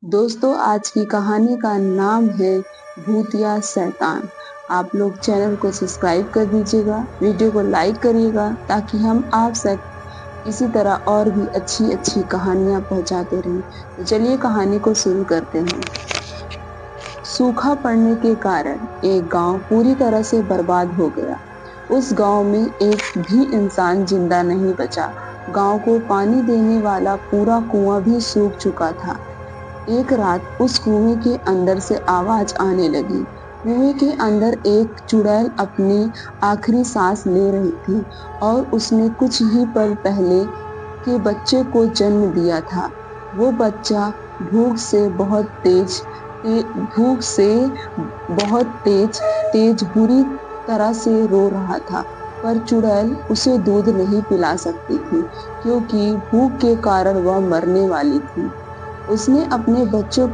दोस्तों, आज की कहानी का नाम है भूतिया शैतान। आप लोग चैनल को सब्सक्राइब कर दीजिएगा, वीडियो को लाइक करिएगा ताकि हम आप तक इसी तरह और भी अच्छी अच्छी कहानियां पहुंचाते रहें। तो चलिए कहानी को शुरू करते हैं। सूखा पड़ने के कारण एक गांव पूरी तरह से बर्बाद हो गया। उस गांव में एक भी इंसान जिंदा नहीं बचा। गांव को पानी देने वाला पूरा कुआं भी सूख चुका था। एक रात उस कुएं के अंदर से आवाज आने लगी। कुएं के अंदर एक चुड़ैल अपनी आखिरी सांस ले रही थी और उसने कुछ ही पल पहले के बच्चे को जन्म दिया था। वो बच्चा भूख से बहुत तेज ते, भूख से बहुत तेज तेज बुरी तरह से रो रहा था, पर चुड़ैल उसे दूध नहीं पिला सकती थी क्योंकि भूख के कारण वह मरने वाली थी। उसने अपने बच्चे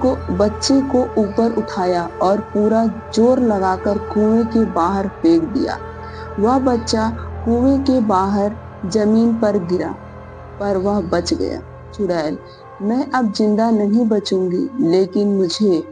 को ऊपर उठाया और पूरा जोर लगाकर कुएं के बाहर फेंक दिया। वह बच्चा कुएं के बाहर जमीन पर गिरा, पर वह बच गया। चुड़ैल, मैं अब जिंदा नहीं बचूंगी, लेकिन मुझे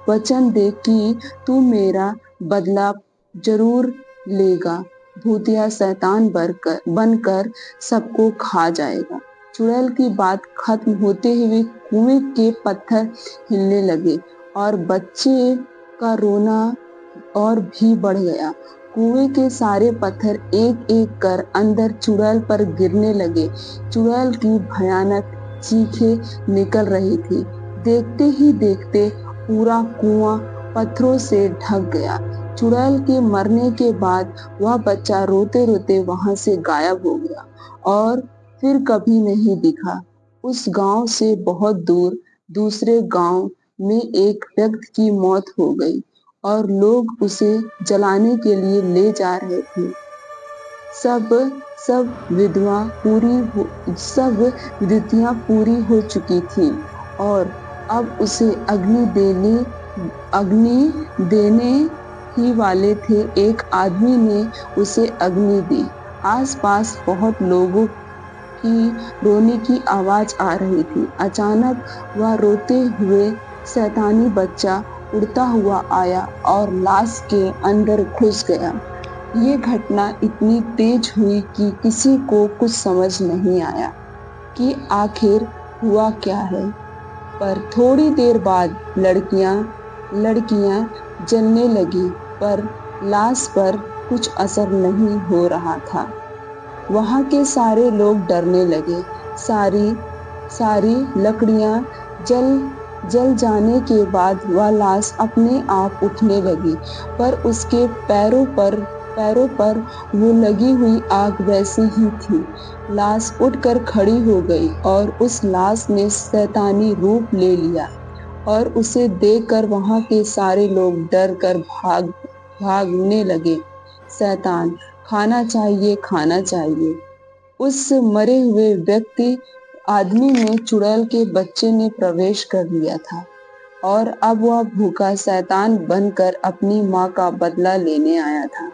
वचन दे कि तू मेरा बदला जरूर लेगा। भूतिया शैतान बनकर सबको खा जाएगा। चुड़ैल की बात खत्म होते हुए कुएं के पत्थर हिलने लगे और बच्चे का रोना और भी बढ़ गया। कुएं के सारे पत्थर एक एक कर अंदर चुड़ैल पर गिरने लगे। चुड़ैल की भयानक चीखें निकल रही थी। देखते ही देखते पूरा कुआं पत्थरों से ढक गया। चुड़ैल के मरने के बाद वह बच्चा रोते रोते वहां से गायब हो गया और फिर कभी नहीं दिखा। उस गांव से बहुत दूर दूसरे गांव में एक व्यक्ति की मौत हो गई और लोग उसे जलाने के लिए ले जा रहे थे। सब सब विधवा सब विधियां पूरी हो चुकी थी और अब उसे अग्नि देने ही वाले थे। एक आदमी ने उसे अग्नि दी। आसपास बहुत लोगों की रोने की आवाज आ रही थी। अचानक वह रोते हुए शैतानी बच्चा उड़ता हुआ आया और लाश के अंदर घुस गया। ये घटना इतनी तेज हुई कि किसी को कुछ समझ नहीं आया कि आखिर हुआ क्या है। पर थोड़ी देर बाद लड़कियां लड़कियां जलने लगी, पर लाश पर कुछ असर नहीं हो रहा था। वहां के सारे लोग डरने लगे। सारी सारी लकड़ियां जल जल जाने के बाद वह लाश अपने आप उठने लगी, पर उसके पैरों पर वो लगी हुई आग वैसी ही थी। लाश उठकर खड़ी हो गई और उस लाश ने शैतानी रूप ले लिया और उसे देखकर वहां के सारे लोग डर कर भागने लगे। शैतान, खाना चाहिए, खाना चाहिए। उस मरे हुए व्यक्ति आदमी में चुड़ैल के बच्चे ने प्रवेश कर लिया था और अब वह भूखा शैतान बनकर अपनी माँ का बदला लेने आया था।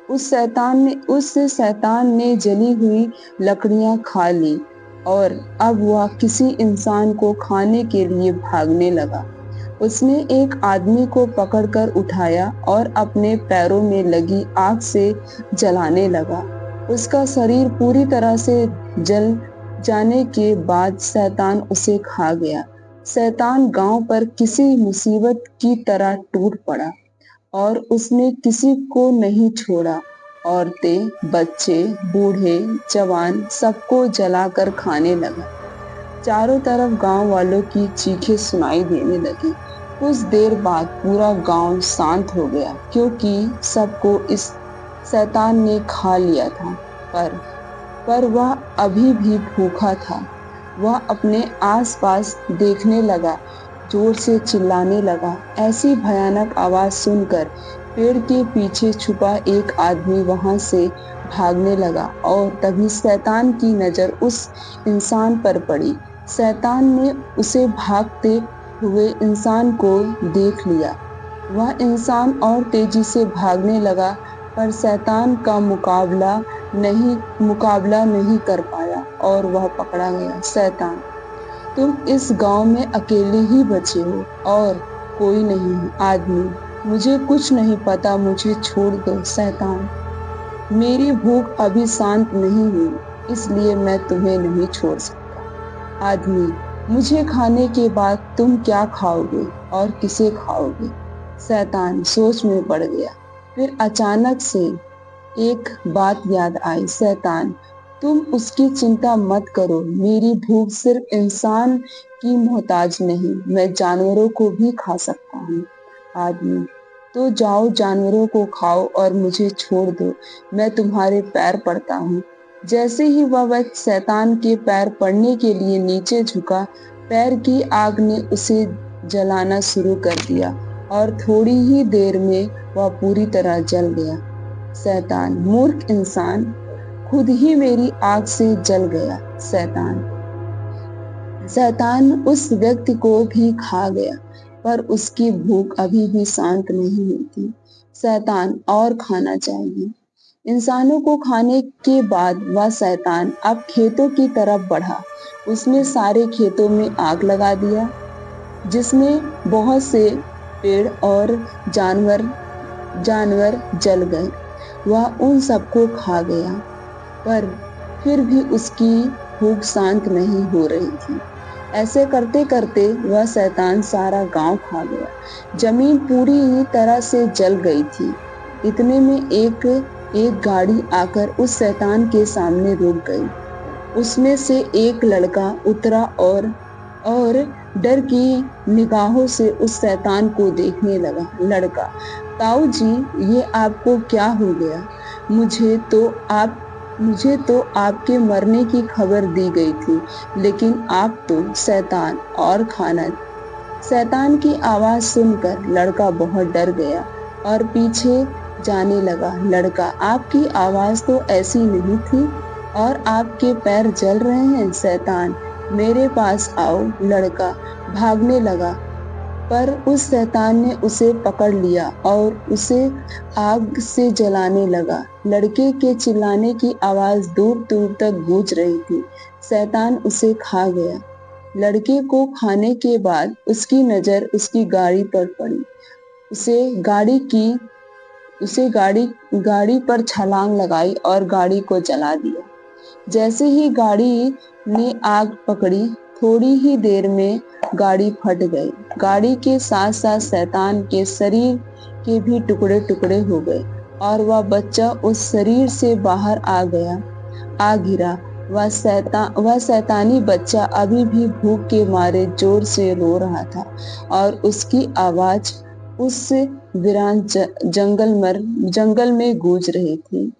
उस शैतान ने जली हुई लकड़ियां खा ली और अब वह किसी इंसान को खाने के लिए भागने लगा। उसने एक आदमी को पकड़कर उठाया और अपने पैरों में लगी आग से जलाने लगा। उसका शरीर पूरी तरह से जल जाने के बाद शैतान उसे खा गया। शैतान गांव पर किसी मुसीबत की तरह टूट पड़ा और उसने किसी को नहीं छोड़ा। औरतें, बच्चे, बूढ़े, जवान सबको जलाकर खाने लगा। चारों तरफ गांव वालों की चीखें सुनाई देने लगी। कुछ देर बाद पूरा गांव शांत हो गया क्योंकि सबको इस शैतान ने खा लिया था। पर वह अभी भी भूखा था। वह अपने आसपास देखने लगा, जोर से चिल्लाने लगा। ऐसी भयानक आवाज सुनकर पेड़ के पीछे छुपा एक आदमी वहां से भागने लगा और तभी शैतान की नजर उस इंसान पर पड़ी। शैतान ने उसे भागते हुए इंसान को देख लिया। वह इंसान और तेजी से भागने लगा, पर शैतान का मुकाबला नहीं कर पाया और वह पकड़ा गया। शैतान, तुम इस गांव में अकेले ही बचे हो और कोई नहीं है। आदमी, मुझे कुछ नहीं पता, मुझे छोड़ दो। शैतान, मेरी भूख अभी शांत नहीं हुई, इसलिए मैं तुम्हें नहीं छोड़ सकता। आदमी, मुझे खाने के बाद तुम क्या खाओगे और किसे खाओगे? शैतान सोच में पड़ गया। फिर अचानक से एक बात याद आई। शैतान, तुम उसकी चिंता मत करो, मेरी भूख सिर्फ इंसान की मोहताज नहीं, मैं जानवरों को भी खा सकता हूँ। आदमी, तो जाओ जानवरों को खाओ और मुझे छोड़ दो, मैं तुम्हारे पैर पड़ता हूँ। जैसे ही वह व्यक्ति शैतान के पैर पड़ने के लिए नीचे झुका, पैर की आग ने उसे जलाना शुरू कर दिया और थोड़ी ही देर में वह पूरी तरह जल गया। शैतान, मूर्ख इंसान, खुद ही मेरी आग से जल गया। शैतान, शैतान उस व्यक्ति को भी खा गया, पर उसकी भूख अभी भी शांत नहीं हुई थी। शैतान और खाना चाहिए। इंसानों को खाने के बाद वह शैतान अब खेतों की तरफ बढ़ा। उसने सारे खेतों में आग लगा दिया, जिसमें बहुत से पेड़ और जानवर जानवर जल गए। वह उन सबको खा गया, पर फिर भी उसकी भूख शांत नहीं हो रही थी। ऐसे करते करते वह शैतान सारा गांव खा गया। जमीन पूरी तरह से जल गई थी। इतने में एक एक गाड़ी आकर उस शैतान के सामने रुक गई। उसमें से एक लड़का उतरा और डर की निगाहों से उस शैतान को देखने लगा। लड़का, ताऊ जी, ये आपको क्या हो गया? मुझे तो आपके मरने की खबर दी गई थी, लेकिन आप तो शैतान और खाना। शैतान की आवाज सुनकर लड़का बहुत डर गया और पीछे जाने लगा। लड़का, आपकी आवाज तो ऐसी नहीं थी और आपके पैर जल रहे हैं। शैतान, मेरे पास आओ। लड़का भागने लगा, पर उस शैतान ने उसे पकड़ लिया और उसे आग से जलाने लगा। लड़के के चिल्लाने की आवाज दूर दूर तक गूंज रही थी। शैतान उसे खा गया। लड़के को खाने के बाद उसकी नजर उसकी गाड़ी पर पड़ी। उसे गाड़ी की उसे गाड़ी पर छलांग लगाई और गाड़ी को जला दिया। जैसे ही गाड़ी ने आग पकड़ी, थोड़ी ही देर में गाड़ी फट गई। गाड़ी के साथ साथ शैतान के शरीर के भी टुकड़े टुकड़े हो गए और वह बच्चा उस शरीर से बाहर आ गिरा। वह शैतानी बच्चा अभी भी भूख के मारे जोर से रो रहा था और उसकी आवाज उस वीरान जंगल में गूंज रही थी।